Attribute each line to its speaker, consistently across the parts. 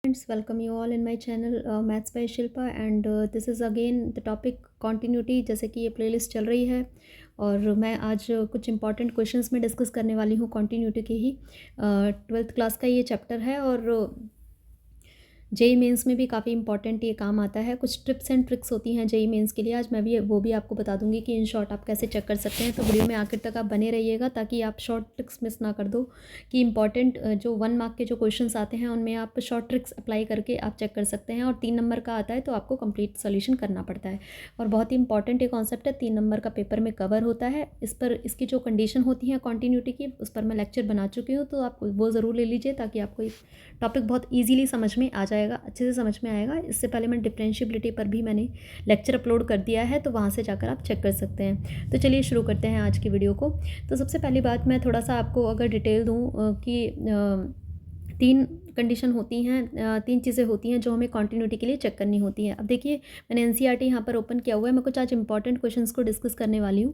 Speaker 1: students, welcome you all in my channel Maths by Shilpa and this is again the topic continuity। जैसे कि ये playlist चल रही है और मैं आज कुछ इंपॉर्टेंट क्वेश्चंस में डिस्कस करने वाली हूँ continuity के ही। 12th क्लास का ये चैप्टर है और जेई मेंस में भी काफ़ी इंपॉर्टेंट ये काम आता है। कुछ टिप्स एंड ट्रिक्स होती हैं जेई मेंस के लिए, आज मैं भी वो भी आपको बता दूंगी कि इन शॉर्ट आप कैसे चेक कर सकते हैं। तो वीडियो में आखिर तक आप बने रहिएगा ताकि आप शॉर्ट ट्रिक्स मिस ना कर दो कि इंपॉर्टेंट जो 1 मार्क के जो क्वेश्चंस आते हैं उनमें आप शॉर्ट ट्रिक्स अप्लाई करके आप चेक कर सकते हैं। और 3 नंबर का आता है तो आपको कंप्लीट सोल्यूशन करना पड़ता है और बहुत ही इंपॉर्टेंट ये कॉन्सेप्ट है। 3 नंबर का पेपर में कवर होता है। इस पर इसकी जो कंडीशन होती है कॉन्टीन्यूटी की, उस पर मैं लेक्चर बना चुकी हूँ, तो आप वो ज़रूर ले लीजिए ताकि आपको ये टॉपिक बहुत ईजिली समझ में आ जाएगा, अच्छे से समझ में आएगा। इससे पहले मैं डिफरेंशिएबिलिटी पर भी मैंने लेक्चर अपलोड कर दिया है, तो वहाँ से जाकर आप चेक कर सकते हैं। तो चलिए शुरू करते हैं आज की वीडियो को। तो सबसे पहली बात मैं थोड़ा सा आपको अगर डिटेल दूँ कि 3 कंडीशन होती हैं, 3 चीज़ें होती हैं जो हमें कंटिन्यूटी के लिए चेक करनी होती हैं। अब देखिए मैंने एनसीईआरटी यहाँ पर ओपन किया हुआ है। मैं कुछ आज इंपॉर्टेंट क्वेश्चंस को डिस्कस करने वाली हूँ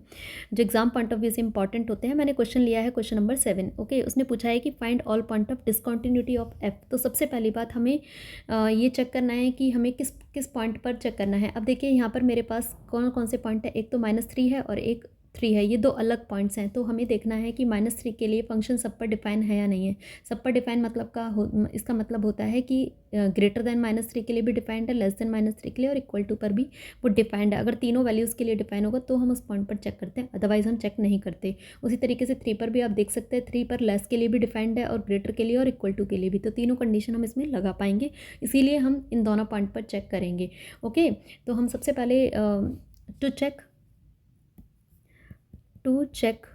Speaker 1: जो एग्जाम पॉइंट ऑफ व्यू से इंपॉर्टेंट होते हैं। मैंने क्वेश्चन लिया है क्वेश्चन नंबर 7। ओके, उसने पूछा है कि find all point of discontinuity of F. तो सबसे पहली बात हमें ये चेक करना है कि हमें किस किस पॉइंट पर चेक करना है। अब देखिए यहाँ पर मेरे पास कौन कौन से पॉइंट है, एक तो -3 है और एक 3 है। ये 2 अलग पॉइंट्स हैं, तो हमें देखना है कि -3 के लिए फंक्शन सब पर डिफाइन है या नहीं है। सब पर डिफाइन मतलब इसका मतलब होता है कि ग्रेटर देन -3 के लिए भी डिफाइंड है, लेस देन -3 के लिए और इक्वल टू पर भी वो डिफाइंड है। अगर तीनों वैल्यूज़ के लिए डिफाइन होगा तो हम उस पॉइंट पर चेक करते हैं, अदरवाइज हम चेक नहीं करते। उसी तरीके से 3 पर भी आप देख सकते हैं, 3 पर लेस के लिए भी डिफाइंड है और ग्रेटर के लिए और इक्वल टू के लिए भी। तो तीनों कंडीशन हम इसमें लगा पाएंगे, इसीलिए हम इन दोनों पॉइंट पर चेक करेंगे। ओके, तो हम सबसे पहले टू चेक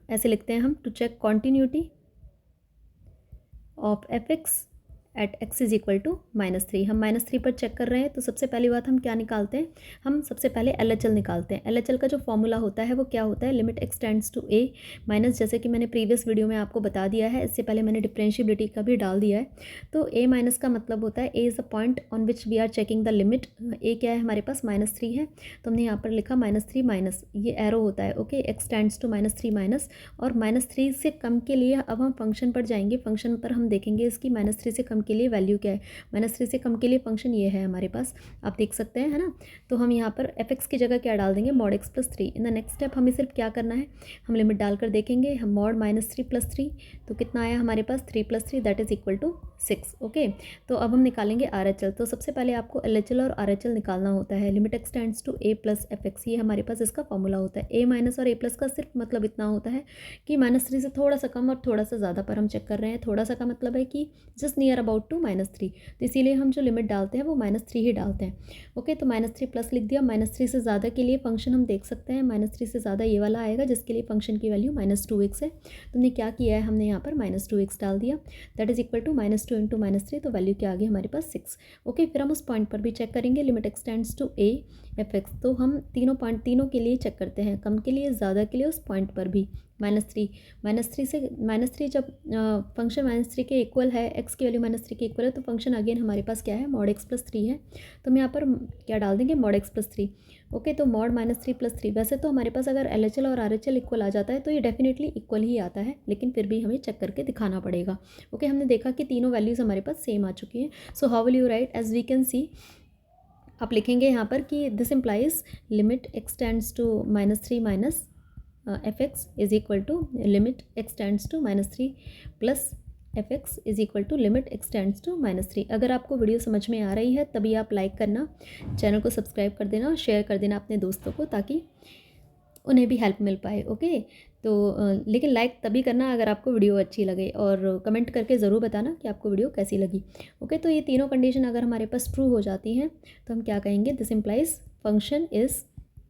Speaker 1: ऐसे लिखते हैं हम, to check continuity of f x at x is equal to -3। हम -3 पर चेक कर रहे हैं, तो सबसे पहली बात हम क्या निकालते हैं, हम सबसे पहले LHL निकालते हैं। LHL का जो फॉर्मूला होता है वो क्या होता है, limit x tends to a minus, जैसे कि मैंने प्रीवियस वीडियो में आपको बता दिया है, इससे पहले मैंने डिफरेंशिएबिलिटी का भी डाल दिया है। तो ए माइनस का मतलब होता है A is the point on which we are checking the limit. A क्या है हमारे पास, -3 है, तो हमने यहाँ पर लिखा -3 माइनस, ये एरो होता है। Okay, x tends to -3 minus, और -3 से कम के लिए अब हम फंक्शन पर जाएंगे। फंक्शन पर हम देखेंगे इसकी -3 से कम के लिए वैल्यू क्या है। -3 से कम के लिए फंक्शन ये है हमारे पास, आप देख सकते हैं, है ना। तो हम यहाँ पर एफ एक्स की जगह क्या डाल देंगे, mod x + 3। In the next step हमें सिर्फ क्या करना है, हम लिमिट डालकर देखेंगे, हम mod -3 + 3, तो कितना आया हमारे पास, 3 + 3 that is equal to 6। Okay, तो अब हम निकालेंगे RHL। तो सबसे पहले आपको LHL और RHL निकालना होता है। Limit x tends to a + fx, ये हमारे पास इसका फॉर्मूला होता है। a माइनस और a+ का सिर्फ मतलब इतना होता है कि -3 से थोड़ा सा कम और थोड़ा सा ज़्यादा पर हम चेक कर रहे हैं। थोड़ा सा का मतलब है कि जस्ट नियर अबाउट टू -3, तो इसीलिए हम जो लिमिट डालते हैं वो -3 ही डालते हैं। ओके, तो -3 प्लस लिख दिया। -3 से ज़्यादा के लिए फंक्शन हम देख सकते हैं, -3 से ज़्यादा ये वाला आएगा जिसके लिए फंक्शन की वैल्यू -2x है। तो हमने क्या किया है, हमने यहाँ पर -2x डाल दिया, that is equal to -2 into -3, तो वैल्यू क्या आ गई हमारे पास 6। ओके, फिर हम उस पॉइंट पर भी चेक करेंगे, limit x tends to a f x. तो हम तीनों के लिए चेक करते हैं, कम के लिए, ज़्यादा के लिए, उस पॉइंट पर भी। -3 जब फंक्शन -3 के इक्वल है, एक्स की वैल्यू -3 के इक्वल है, तो फंक्शन अगेन हमारे पास क्या है, mod x + 3 है। तो हम यहाँ पर क्या डाल देंगे, mod x + 3। ओके, तो mod -3 + 3, वैसे तो हमारे पास अगर LHL और RHL इक्वल आ जाता है तो ये डेफिनेटली इक्वल ही आता है, लेकिन फिर भी हमें चेक करके दिखाना पड़ेगा। ओके, हमने देखा कि तीनों वैल्यूज़ हमारे पास सेम आ चुकी हैं। So how will you write, as we can see, आप लिखेंगे यहाँ पर कि this implies limit x tends to -3 minus f x is equal to limit x tends to -3 plus f x is equal to limit x tends to -3। अगर आपको video समझ में आ रही है तभी आप लाइक करना, चैनल को सब्सक्राइब कर देना और शेयर कर देना अपने दोस्तों को, ताकि उन्हें भी हेल्प मिल पाए। ओके, तो लेकिन लाइक तभी करना अगर आपको वीडियो अच्छी लगे, और कमेंट करके ज़रूर बताना कि आपको वीडियो कैसी लगी। ओके, तो ये तीनों कंडीशन अगर हमारे पास ट्रू हो जाती हैं तो हम क्या कहेंगे, this implies function is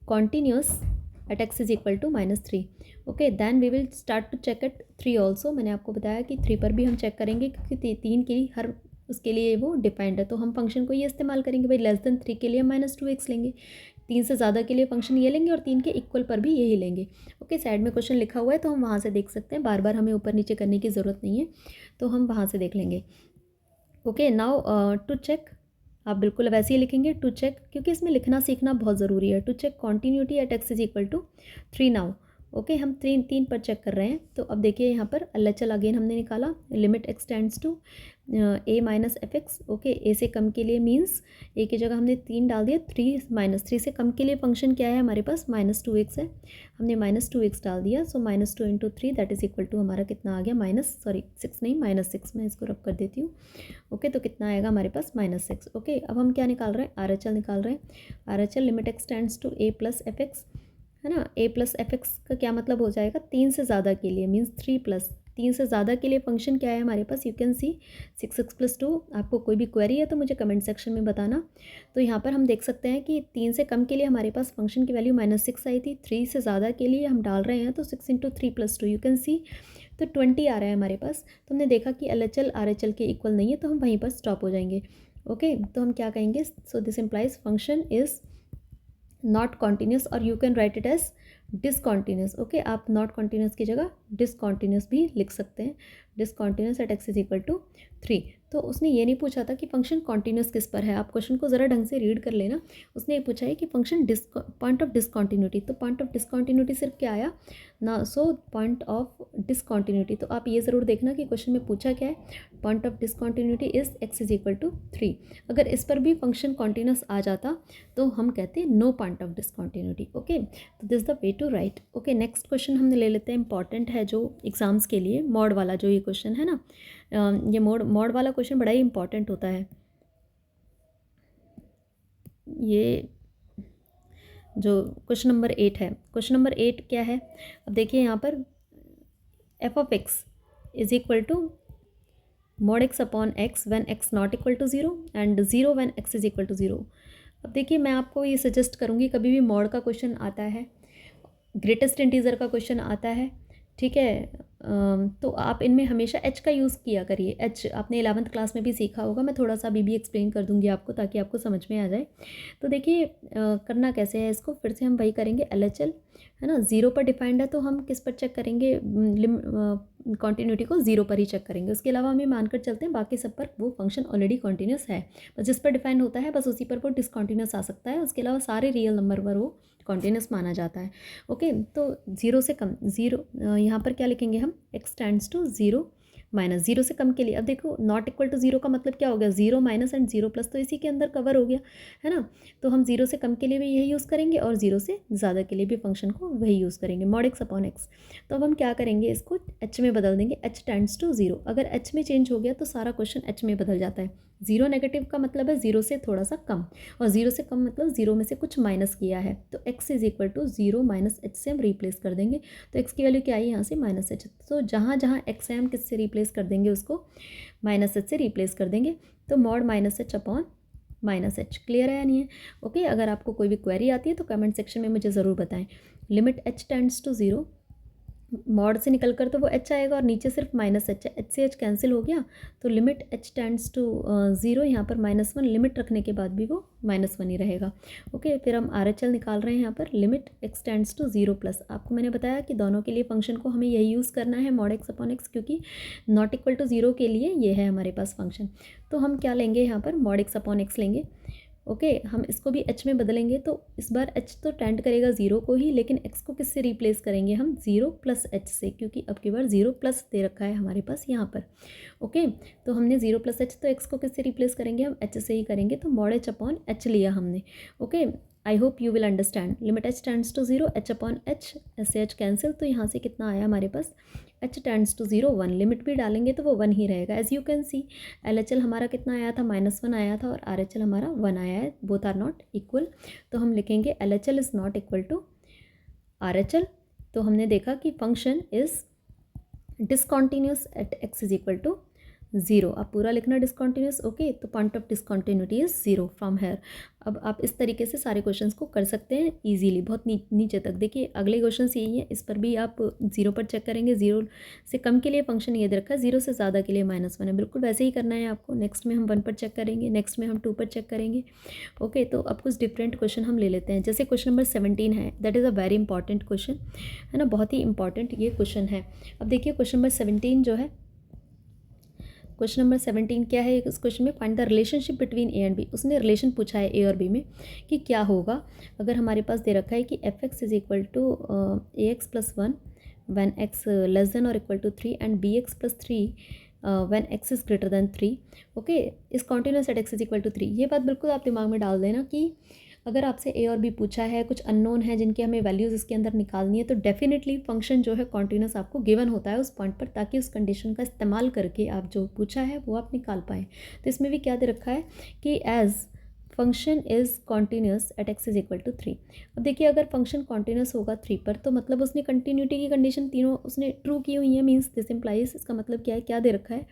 Speaker 1: continuous at x is equal to -3। Okay, then we will start to check at 3 also. मैंने आपको बताया कि 3 पर भी हम चेक करेंगे क्योंकि 3 की हर उसके लिए वो डिफाइंड है, तो हम फंक्शन को ये इस्तेमाल करेंगे, भाई लेस देन 3 के लिए हम -2x लेंगे, 3 से ज़्यादा के लिए फंक्शन ये लेंगे और 3 के इक्वल पर भी यही लेंगे। ओके, साइड में क्वेश्चन लिखा हुआ है तो हम वहाँ से देख सकते हैं, बार बार हमें ऊपर नीचे करने की ज़रूरत नहीं है, तो हम वहाँ से देख लेंगे। ओके, नाउ टू चेक, आप बिल्कुल वैसे ही लिखेंगे टू चेक, क्योंकि इसमें लिखना सीखना बहुत ज़रूरी है। To check continuity at x is equal to 3 now. Okay, हम 3 पर चेक कर रहे हैं, तो अब देखिए यहाँ पर LHL अगेन हमने निकाला, limit x tends to a minus f x. Okay, A से कम के लिए मीन्स ए की जगह हमने 3 डाल दिया, 3 से कम के लिए फंक्शन क्या है हमारे पास, -2x है, हमने -2x डाल दिया। सो -2 × 3 दैट इज इक्वल टू हमारा कितना आ गया, -6 नहीं -6, मैं इसको रब कर देती हूँ। ओके, तो कितना आएगा हमारे पास -6। ओके, अब हम क्या निकाल रहे हैं, आर एच एल निकाल रहे हैं। R H L limit x tends to a plus f x, है ना। ए प्लस एफ एक्स का क्या मतलब हो जाएगा, 3 से ज़्यादा के लिए मीन्स 3 से ज़्यादा के लिए फंक्शन क्या है हमारे पास, यू कैन सी 6x + 2। आपको कोई भी क्वेरी है तो मुझे कमेंट सेक्शन में बताना। तो यहाँ पर हम देख सकते हैं कि 3 से कम के लिए हमारे पास फंक्शन की वैल्यू -6 आई थी, 3 से ज़्यादा के लिए हम डाल रहे हैं तो 6 × 3 + 2 यू कैन सी, तो 20 आ रहा है हमारे पास। तो हमने देखा कि LHL RHL के इक्वल नहीं है, तो हम वहीं पर स्टॉप हो जाएंगे। ओके, तो हम क्या कहेंगे, so this implies function is not continuous, और you can write it as discontinuous. Okay, आप नॉट कॉन्टीन्यूस की जगह डिसकॉन्टीन्यूस भी लिख सकते हैं, डिसकॉन्टीन्यूस एट x = 3। तो उसने ये नहीं पूछा था कि फंक्शन कॉन्टीन्यूस किस पर है, आप क्वेश्चन को ज़रा ढंग से रीड कर लेना। उसने ये पूछा है कि फंक्शन पॉइंट ऑफ डिसकॉन्टीन्यूटी, तो पॉइंट ऑफ डिसकॉन्टीन्यूटी सिर्फ क्या आया ना, सो पॉइंट ऑफ डिसकॉन्टीन्यूटी। तो आप ये ज़रूर देखना कि क्वेश्चन में पूछा क्या है, point of discontinuity is x = 3। अगर इस पर भी फंक्शन कॉन्टीन्यूस आ जाता तो हम कहते हैं no point of discontinuity. Okay, तो this the way to write. Okay, next question हमने ले लेते हैं, इंपॉर्टेंट है जो एग्जाम्स के लिए, मॉड वाला जो ये क्वेश्चन है ना, ये मॉड वाला क्वेश्चन बड़ा ही इंपॉर्टेंट होता है। ये जो क्वेश्चन नंबर 8 है, क्वेश्चन नंबर 8 क्या है, अब देखिए यहाँ पर f(x) is equal to mod x upon x when x not equal to 0 and 0 when x is equal to 0। अब देखिए मैं आपको ये सजेस्ट करूँगी, कभी भी मॉड का क्वेश्चन आता है, ग्रेटेस्ट इंटीजर का क्वेश्चन आता है, ठीक है, तो आप इनमें हमेशा h का यूज़ किया करिए। h आपने 11th क्लास में भी सीखा होगा, मैं थोड़ा सा अभी भी एक्सप्लेन कर दूंगी आपको ताकि आपको समझ में आ जाए। तो देखिए करना कैसे है इसको, फिर से हम वही करेंगे, LHL है ना, 0 पर डिफाइंड है तो हम किस पर चेक करेंगे, कॉन्टीन्यूटी को 0 पर ही चेक करेंगे। उसके अलावा हमें मानकर चलते हैं बाकी सब पर वो फंक्शन ऑलरेडी कॉन्टीन्यूस है, बस जिस पर डिफाइंड होता है बस उसी पर वो डिसकॉन्टीन्यूस आ सकता है, उसके अलावा सारे रियल नंबर पर वो कॉन्टीन्यूस माना जाता है। ओके, तो 0 से कम, 0 यहाँ पर क्या लिखेंगे हम, x टेंड्स टू 0 माइनस, 0 से कम के लिए। अब देखो नॉट इक्वल टू 0 का मतलब क्या हो गया, 0 माइनस एंड 0 प्लस, तो इसी के अंदर कवर हो गया है ना। तो हम 0 से कम के लिए भी यही यूज़ करेंगे और 0 से ज़्यादा के लिए भी फंक्शन को वही यूज़ करेंगे, mod x अपॉन x। तो अब हम क्या करेंगे, इसको h में बदल देंगे, h टेंड्स टू 0। अगर h में चेंज हो गया तो सारा क्वेश्चन h में बदल जाता है। 0 नेगेटिव का मतलब है 0 से थोड़ा सा कम, और 0 से कम मतलब 0 में से कुछ माइनस किया है, तो x is equal to 0 minus h से हम रिप्लेस कर देंगे। तो x की वैल्यू क्या आई यहाँ से -h, तो जहाँ जहाँ x है हम किससे रिप्लेस कर देंगे, उसको -h से रिप्लेस कर देंगे। तो mod -h upon -h, clear है या नहीं है। ओके, अगर आपको कोई भी क्वेरी आती है तो कमेंट सेक्शन में मुझे ज़रूर बताएं। Limit h tends to 0, mod से निकल कर तो वो h आएगा और नीचे सिर्फ -h है, h से h कैंसिल हो गया, तो लिमिट h टेंड्स टू 0, यहाँ पर -1 लिमिट रखने के बाद भी वो -1 ही रहेगा। ओके, फिर हम RHL निकाल रहे हैं यहाँ पर, limit x tends to 0 plus. आपको मैंने बताया कि दोनों के लिए फंक्शन को हमें यही यूज़ करना है, mod x अपॉन x, क्योंकि नॉट इक्वल टू 0 के लिए ये है हमारे पास फंक्शन। तो हम क्या लेंगे यहाँ पर, mod x अपॉन x लेंगे। ओके, हम इसको भी h में बदलेंगे, तो इस बार h तो टेंड करेगा 0 को ही, लेकिन x को किससे रिप्लेस करेंगे हम, 0 प्लस h से, क्योंकि अब की बार 0 प्लस दे रखा है हमारे पास यहाँ पर। ओके, तो हमने 0 प्लस h, तो x को किससे रिप्लेस करेंगे, हम h से ही करेंगे, तो mod h अपॉन h लिया हमने। Okay, I hope you will understand. Limit h tends to 0, h upon h, s से h कैंसिल, तो यहाँ से कितना आया हमारे पास, h टेंड्स टू 0 1, लिमिट भी डालेंगे तो वो 1 ही रहेगा। As you can see LHL हमारा कितना आया था, -1 आया था, और RHL हमारा 1 आया है, बोथ आर नॉट इक्वल। तो हम लिखेंगे LHL is not equal to RHL। तो हमने देखा कि function is discontinuous at x is equal to 0। आप पूरा लिखना डिसकॉन्टीन्यूस। ओके, तो point of discontinuity is 0 from here. अब आप इस तरीके से सारे क्वेश्चंस को कर सकते हैं इजीली, बहुत नीचे तक। देखिए अगले क्वेश्चंस यही है, इस पर भी आप 0 पर चेक करेंगे, 0 से कम के लिए फंक्शन ये दे रखा है, 0 से ज़्यादा के लिए -1 है, बिल्कुल वैसे ही करना है आपको। नेक्स्ट में हम 1 पर चेक करेंगे, नेक्स्ट में हम 2 पर चेक करेंगे। ओके, तो अब कुछ डिफरेंट क्वेश्चन हम ले लेते हैं, जैसे क्वेश्चन नंबर 17 है, that is a very important question, है ना, बहुत ही इंपॉर्टेंट ये क्वेश्चन है। अब देखिए क्वेश्चन नंबर 17 जो है, क्वेश्चन नंबर 17 क्या है इस क्वेश्चन में, find the relationship between a and b. उसने रिलेशन पूछा है ए और बी में कि क्या होगा अगर हमारे पास दे रखा है कि f(x) is equal to ax + 1 when x less than और equal to 3 and bx + 3 when x is greater than 3, okay, is continuous at x is equal to 3। ये बात बिल्कुल आप दिमाग में डाल देना कि अगर आपसे ए और बी पूछा है, कुछ अननोन है जिनके हमें वैल्यूज़ इसके अंदर निकालनी है, तो डेफिनेटली फंक्शन जो है कॉन्टिन्यूस आपको गिवन होता है उस पॉइंट पर, ताकि उस कंडीशन का इस्तेमाल करके आप जो पूछा है वो आप निकाल पाएँ। तो इसमें भी क्या दे रखा है कि as function is continuous at x is equal to 3। अब देखिए, अगर फंक्शन कॉन्टीन्यूस होगा 3 पर, तो मतलब उसने कंटिन्यूटी की कंडीशन तीनों उसने ट्रू की हुई है। मीन्स दिस इम्प्लाइज, इसका मतलब क्या है, क्या दे रखा है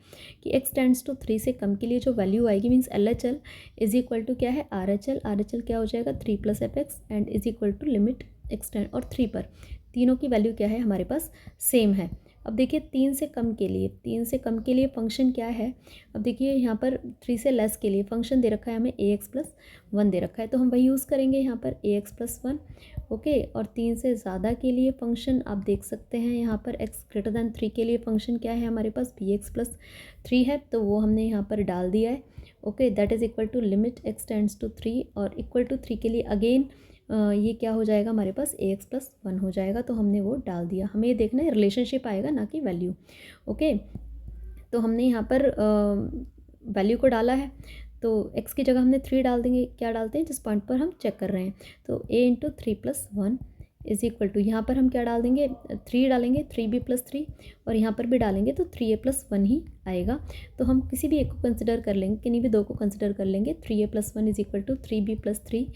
Speaker 1: कि एक्स टेंड्स टू 3 से कम के लिए जो वैल्यू आएगी, means L H L is equal to क्या है, R H L. R H L क्या हो जाएगा, 3 plus f x and is equal to limit x tend, और 3 पर तीनों की वैल्यू क्या है हमारे पास, सेम है। अब देखिए 3 से कम के लिए, 3 से कम के लिए फंक्शन क्या है। अब देखिए यहाँ पर 3 से लेस के लिए फंक्शन दे रखा है हमें ए एक्स प्लस 1 दे रखा है, तो हम वही यूज़ करेंगे यहाँ पर ए एक्स प्लस 1, ओके। और 3 से ज़्यादा के लिए फंक्शन आप देख सकते हैं यहाँ पर एक्स ग्रेटर दैन 3 के लिए फंक्शन क्या है हमारे पास, बी एक्स प्लस 3 है, तो वो हमने यहाँ पर डाल दिया है, okay. That is equal to limit x tends to 3, और इक्वल टू 3 के लिए अगेन ये क्या हो जाएगा हमारे पास, ए एक्स प्लस 1 हो जाएगा, तो हमने वो डाल दिया। हमें ये देखना है रिलेशनशिप आएगा, ना कि वैल्यू, ओके। तो हमने यहाँ पर वैल्यू को डाला है, तो x की जगह हमने 3 डाल देंगे। क्या डालते हैं जिस पॉइंट पर हम चेक कर रहे हैं, तो a into 3 plus 1 is equal to, यहाँ पर हम क्या डाल देंगे, 3 डालेंगे, 3b प्लस 3, और यहाँ पर भी डालेंगे तो 3a प्लस 1 ही आएगा। तो हम किसी भी एक को कंसिडर कर लेंगे, किन्हीं भी दो को कंसिडर कर लेंगे। 3a plus 1 is equal to 3b plus 3,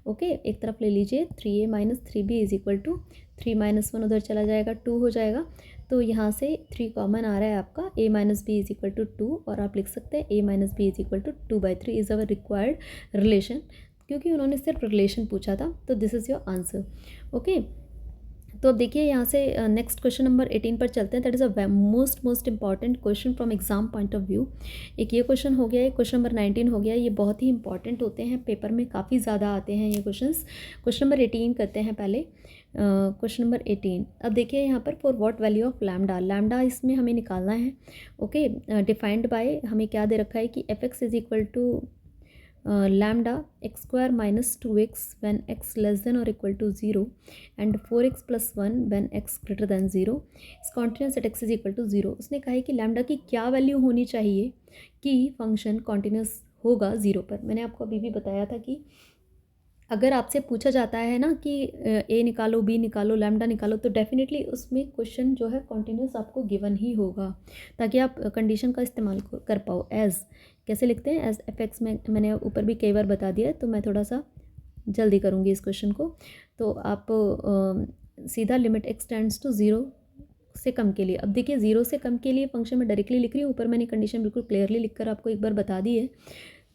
Speaker 1: okay. एक तरफ ले लीजिए, 3a minus 3b is equal to 3 minus 1 उधर चला जाएगा, 2 हो जाएगा। तो यहाँ से 3 कॉमन आ रहा है आपका, a minus b is equal to 2, और आप लिख सकते हैं a minus b is equal to 2/3 is our required relation, क्योंकि उन्होंने सिर्फ रिलेशन पूछा था। तो this is your answer, okay. तो अब देखिए यहाँ से नेक्स्ट क्वेश्चन नंबर 18 पर चलते हैं। That is a most important question from exam point of view. एक ये क्वेश्चन हो गया है, क्वेश्चन नंबर 19 हो गया। ये बहुत ही इंपॉर्टेंट होते हैं, पेपर में काफ़ी ज़्यादा आते हैं ये क्वेश्चंस। क्वेश्चन नंबर 18 करते हैं पहले। क्वेश्चन नंबर 18, अब देखिए यहाँ पर for what value of lambda, lambda इसमें हमें निकालना है, ओके। डिफाइंड बाय, हमें क्या दे रखा है कि f x is equal to lambda x square minus 2x when x less than or equal to 0 and 4x plus 1 when x greater than 0 is continuous at x is equal to 0। उसने कहा है कि lambda की क्या value होनी चाहिए कि function continuous होगा 0 पर। मैंने आपको अभी भी बताया था कि अगर आपसे पूछा जाता है ना कि ए निकालो, बी निकालो, लैम्डा निकालो, तो डेफिनेटली उसमें क्वेश्चन जो है कॉन्टिन्यूस आपको गिवन ही होगा, ताकि आप कंडीशन का इस्तेमाल कर पाओ। एज़ कैसे लिखते हैं, एज एफ एक्स में मैंने ऊपर भी कई बार बता दिया है, तो मैं थोड़ा सा जल्दी करूँगी इस क्वेश्चन को। तो आप सीधा लिमिट एक्स टेंड्स टू 0 से कम के लिए, अब देखिए 0 से कम के लिए फंक्शन में डायरेक्टली लिख रही हूँ, ऊपर मैंने कंडीशन बिल्कुल क्लियरली लिख कर आपको एक बार बता दी है।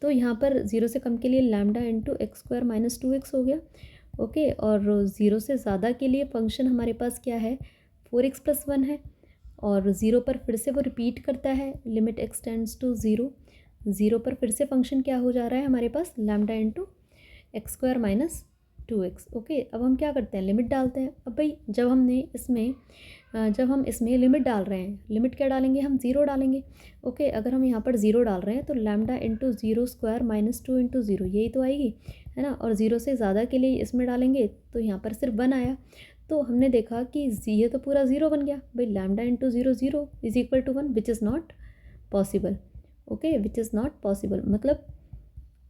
Speaker 1: तो यहाँ पर 0 से कम के लिए lambda into x square minus 2x हो गया, ओके। और 0 से ज़्यादा के लिए फंक्शन हमारे पास क्या है, 4x प्लस 1 है, और 0 पर फिर से वो रिपीट करता है, लिमिट एक्स टेंड्स टू 0। 0 पर फिर से फंक्शन क्या हो जा रहा है हमारे पास, lambda into x square minus 2x, okay. अब हम क्या करते हैं, लिमिट डालते हैं। अब भाई जब हम इसमें लिमिट डाल रहे हैं, लिमिट क्या डालेंगे हम, 0 डालेंगे, ओके। अगर हम यहाँ पर 0 डाल रहे हैं तो lambda into 0 square minus 2 into 0, यही तो आएगी, है ना। और 0 से ज़्यादा के लिए इसमें डालेंगे तो यहाँ पर सिर्फ 1 आया। तो हमने देखा कि ये तो पूरा 0 बन गया भाई, lambda into 0 0 is equal to 1, which is not possible, okay, which is not possible. मतलब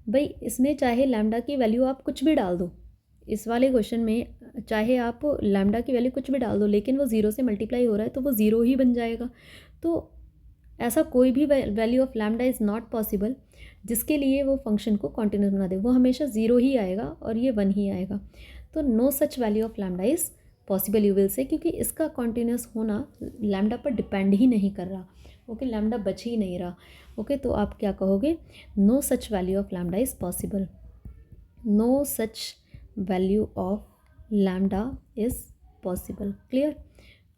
Speaker 1: भाई इसमें चाहे लैम्डा की वैल्यू आप कुछ भी डाल दो, इस वाले क्वेश्चन में चाहे आप लैम्डा की वैल्यू कुछ भी डाल दो, लेकिन वो 0 से मल्टीप्लाई हो रहा है तो वो 0 ही बन जाएगा। तो ऐसा कोई भी value of lambda is not possible जिसके लिए वो फंक्शन को कॉन्टिन्यूस बना दे, वो हमेशा 0 ही आएगा और ये 1 ही आएगा। तो no such value of lambda is possible, you will say, क्योंकि इसका कॉन्टिन्यूस होना लैम्डा पर डिपेंड ही नहीं कर रहा, ओके। लैम्डा बच ही नहीं रहा, ओके। तो आप क्या कहोगे, no such value of lambda is possible, no such value of lambda is possible, clear.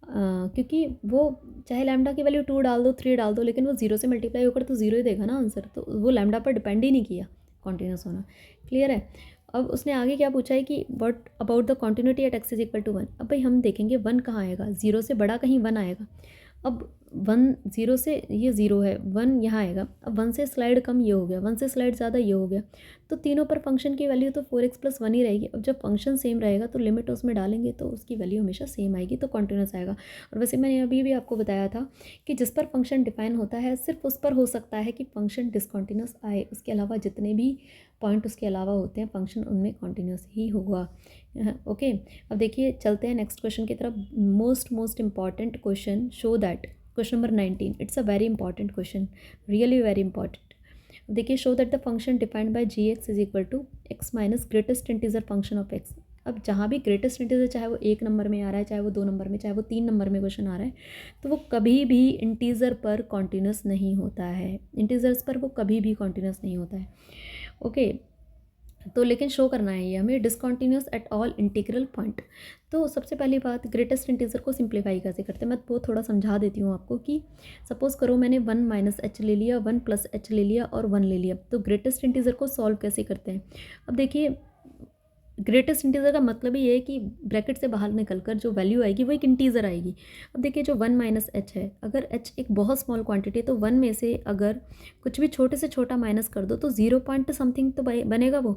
Speaker 1: क्योंकि वो चाहे लैम्डा की वैल्यू 2 डाल दो, 3 डाल दो, लेकिन वो 0 से मल्टीप्लाई होकर तो 0 ही देगा ना आंसर, तो वो लैम्डा पर डिपेंड ही नहीं किया कॉन्टिन्यूस होना, क्लियर है। अब उसने आगे क्या पूछा है कि what about the continuity at x is equal to 1। अब भाई हम देखेंगे 1 कहाँ आएगा, 0 से बड़ा कहीं 1 आएगा। अब 1 0 से ये 0 है, 1 यहाँ आएगा। अब 1 से स्लाइड कम ये हो गया, 1 से स्लाइड ज़्यादा ये हो गया, तो तीनों पर फंक्शन की वैल्यू तो 4x+1 ही रहेगी। अब जब फंक्शन सेम रहेगा तो लिमिट उसमें डालेंगे तो उसकी वैल्यू हमेशा सेम आएगी, तो कॉन्टिन्यूस आएगा। और वैसे मैंने अभी भी आपको बताया था कि जिस पर फंक्शन डिफाइन होता है सिर्फ उस पर हो सकता है कि फंक्शन डिसकॉन्टिन्यूस आए, उसके अलावा जितने भी पॉइंट उसके अलावा होते हैं फंक्शन उनमें कॉन्टिन्यूस ही होगा। ओके, अब देखिए चलते हैं नेक्स्ट क्वेश्चन की तरफ। Most important question, show that, question number 19, it's a very important question, really very important. देखिए, show that the function defined by g x is equal to x minus greatest integer function of x. अब जहाँ भी greatest integer, चाहे वो 1 number में आ रहा है, चाहे वो 2 नंबर में, चाहे वो 3 नंबर में क्वेश्चन आ रहा है, तो वो कभी भी इंटीजर पर कॉन्टिन्यूस नहीं होता है, इंटीजर्स पर वो कभी भी कॉन्टिन्यूस नहीं होता है। ओके, तो लेकिन शो करना है ये हमें discontinuous at all integral point. तो सबसे पहली बात, ग्रेटेस्ट इंटीजर को सिंप्लीफाई कैसे करते हैं, मैं वो थोड़ा समझा देती हूँ आपको। कि सपोज़ करो मैंने 1 माइनस एच ले लिया, 1 प्लस एच ले लिया और 1 ले लिया, तो ग्रेटेस्ट इंटीजर को सॉल्व कैसे करते हैं। अब देखिए, ग्रेटेस्ट इंटीजर का मतलब ही ये है कि ब्रैकेट से बाहर निकलकर जो वैल्यू आएगी वो एक इंटीजर आएगी। अब देखिए, जो 1 माइनस एच है, अगर एच एक बहुत स्मॉल क्वांटिटी है तो 1 में से अगर कुछ भी छोटे से छोटा माइनस कर दो तो 0 पॉइंट समथिंग तो बनेगा वो।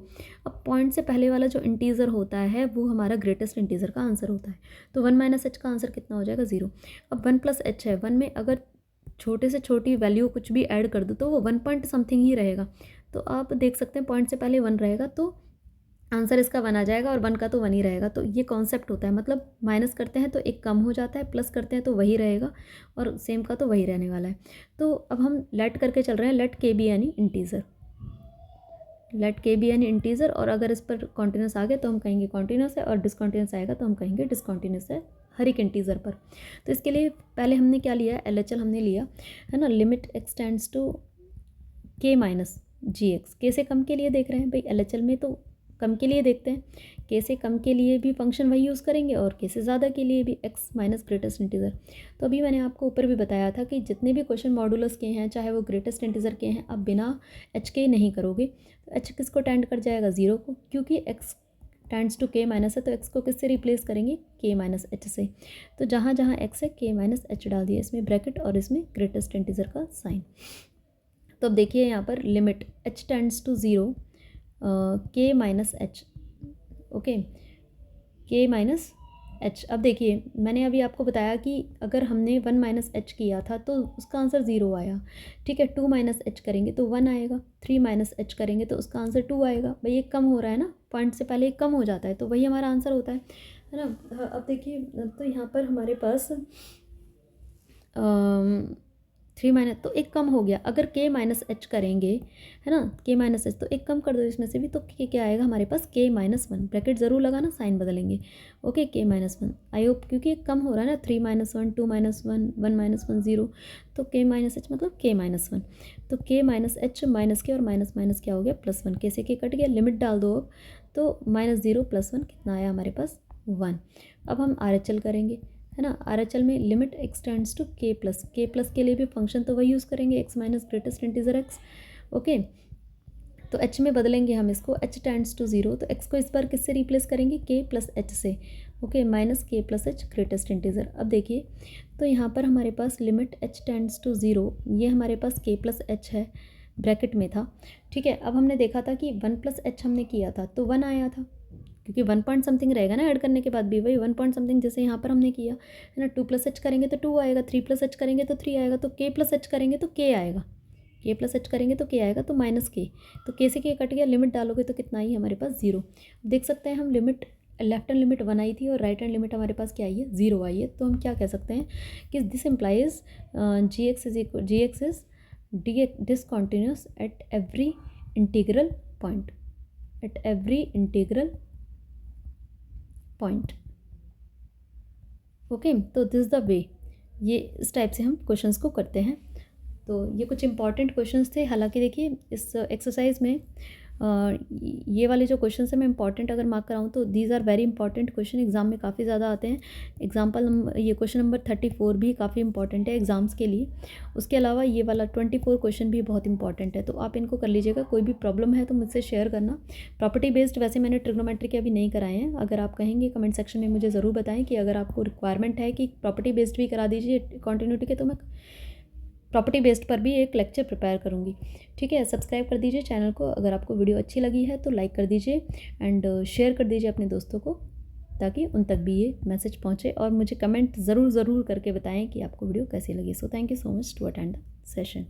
Speaker 1: अब पॉइंट से पहले वाला जो इंटीजर होता है वो हमारा ग्रेटेस्ट इंटीजर का आंसर होता है। तो 1 माइनस एच का आंसर कितना हो जाएगा, 0। अब 1 प्लस एच है, 1 में अगर छोटे से छोटी वैल्यू कुछ भी ऐड कर दो तो वो 1 पॉइंट समथिंग ही रहेगा। तो आप देख सकते हैं पॉइंट से पहले 1 रहेगा तो आंसर इसका 1 आ जाएगा, और 1 का तो 1 ही रहेगा। तो ये कॉन्सेप्ट होता है, मतलब माइनस करते हैं तो एक कम हो जाता है, प्लस करते हैं तो वही रहेगा, और सेम का तो वही रहने वाला है। तो अब हम लेट करके चल रहे हैं, लेट के बी यानी इंटीजर, लेट के बी यानी इंटीजर। और अगर इस पर कॉन्टिन्यूस आ गया तो हम कहेंगे कॉन्टिन्यूस है, और डिसकॉन्टिन्यूस आएगा तो हम कहेंगे डिसकॉन्टिन्यूस है हर एक इंटीजर पर। तो इसके लिए पहले हमने क्या लिया, LHL हमने लिया है ना, लिमिट एक्स टेंड्स टू के माइनस जी एक्स। के से कम के लिए देख रहे हैं भाई, LHL में तो कम के लिए देखते हैं, के से कम के लिए भी फंक्शन वही यूज़ करेंगे और के से ज़्यादा के लिए भी एक्स माइनस ग्रेटेस्ट इंटीजर। तो अभी मैंने आपको ऊपर भी बताया था कि जितने भी क्वेश्चन मॉडुलस के हैं, चाहे वो ग्रेटेस्ट इंटीजर के हैं, आप बिना एच के नहीं करोगे। तो एच किसको टेंड कर जाएगा, 0 को, क्योंकि एक्स टेंड्स टू के माइनस है, तो एक्स को किससे रिप्लेस करेंगे, के माइनस एच से। तो जहाँ जहाँ एक्स है के माइनस एच डाल दिया इसमें ब्रैकेट, और इसमें ग्रेटेस्ट इंटीजर का साइन। तो अब देखिए यहाँ पर लिमिट एच टेंड्स टू 0 के माइनस एच, ओके, के माइनस एच। अब देखिए, मैंने अभी आपको बताया कि अगर हमने 1 माइनस एच किया था तो उसका आंसर 0 आया, ठीक है। 2 माइनस एच करेंगे तो 1 आएगा, 3 माइनस एच करेंगे तो उसका आंसर 2 आएगा। भाई ये कम हो रहा है ना, पॉइंट से पहले कम हो जाता है, तो वही हमारा आंसर होता है ना। अब देखिए, तो यहाँ पर हमारे पास 3 माइनस, तो एक कम हो गया। अगर के माइनस एच करेंगे, है ना, के माइनस एच, तो एक कम कर दो इसमें से भी, तो के क्या आएगा हमारे पास, के माइनस 1, ब्रैकेट ज़रूर लगाना, साइन बदलेंगे, ओके, के माइनस 1। आई होप, क्योंकि एक कम हो रहा है ना, 3 माइनस 1, 2 माइनस 1, 1 माइनस 1, 0, तो के माइनस एच मतलब के माइनस 1। तो के माइनस एच माइनस के, और माइनस माइनस क्या हो गया, +1, के से के कट गया, लिमिट डाल दो अब, तो -0 + 1 कितना आया हमारे पास, 1। अब हम RHL करेंगे, है ना। RHL में लिमिट एक्स टेंड्स टू के प्लस के लिए भी फंक्शन तो वही यूज़ करेंगे, x minus greatest integer x, okay. तो एच में बदलेंगे हम इसको, एच टेंड्स टू 0, तो एक्स को इस बार किससे रिप्लेस करेंगे, के प्लस एच से, ओके, माइनस के प्लस एच ग्रेटेस्ट इंटीजर। अब देखिए, तो यहाँ पर हमारे पास लिमिट एच टेंड्स टू 0, ये हमारे पास के प्लस एच है, ब्रैकेट में था, ठीक है। अब हमने देखा था कि 1 प्लस एच हमने किया था तो 1 आया था, क्योंकि 1 पॉइंट समथिंग रहेगा ना ऐड करने के बाद भी, वही 1 पॉइंट समथिंग जैसे यहाँ पर हमने किया है ना। 2 प्लस एच करेंगे तो 2 आएगा, 3 प्लस एच करेंगे तो 3 आएगा, तो के प्लस एच करेंगे तो के आएगा, के प्लस एच करेंगे तो के आएगा, तो माइनस के, तो के से के कट गया, लिमिट डालोगे तो कितना आई हमारे पास, 0। देख सकते हैं हम, लिमिट लेफ्ट हैंड लिमिट 1 आई थी और राइट हैंड लिमिट हमारे पास क्या आई है, 0 आई है। तो हम क्या कह सकते हैं कि this implies g x is discontinuous at every integral point, at every integral point, okay. तो दिस द वे, ये इस टाइप से हम क्वेश्चंस को करते हैं। तो ये कुछ इंपॉर्टेंट क्वेश्चंस थे। हालांकि देखिए, इस एक्सरसाइज में ये वाले जो क्वेश्चन है मैं इंपॉर्टेंट अगर मार्क कराऊँ तो these are very important question, exam में काफ़ी ज़्यादा आते हैं। ये क्वेश्चन नंबर 34 भी काफ़ी इंपॉर्टेंट है एग्ज़ाम्स के लिए। उसके अलावा ये वाला 24 क्वेश्चन भी बहुत इंपॉर्टेंट है, तो आप इनको कर लीजिएगा। कोई भी प्रॉब्लम है तो मुझसे शेयर करना। प्रॉपर्टी बेस्ड वैसे मैंने ट्रिग्नोमेट्री के अभी नहीं कराए हैं, अगर आप कहेंगे कमेंट सेक्शन में मुझे ज़रूर बताएं कि अगर आपको रिक्वायरमेंट है कि प्रॉपर्टी बेस्ड भी करा दीजिए कॉन्टिन्यूटी के, तो मैं प्रॉपर्टी बेस्ड पर भी एक लेक्चर प्रिपेयर करूँगी। ठीक है, सब्सक्राइब कर दीजिए चैनल को। अगर आपको वीडियो अच्छी लगी है तो लाइक कर दीजिए एंड शेयर कर दीजिए अपने दोस्तों को, ताकि उन तक भी ये मैसेज पहुँचे। और मुझे कमेंट ज़रूर करके बताएं कि आपको वीडियो कैसी लगी। So thank you so much to attend the session.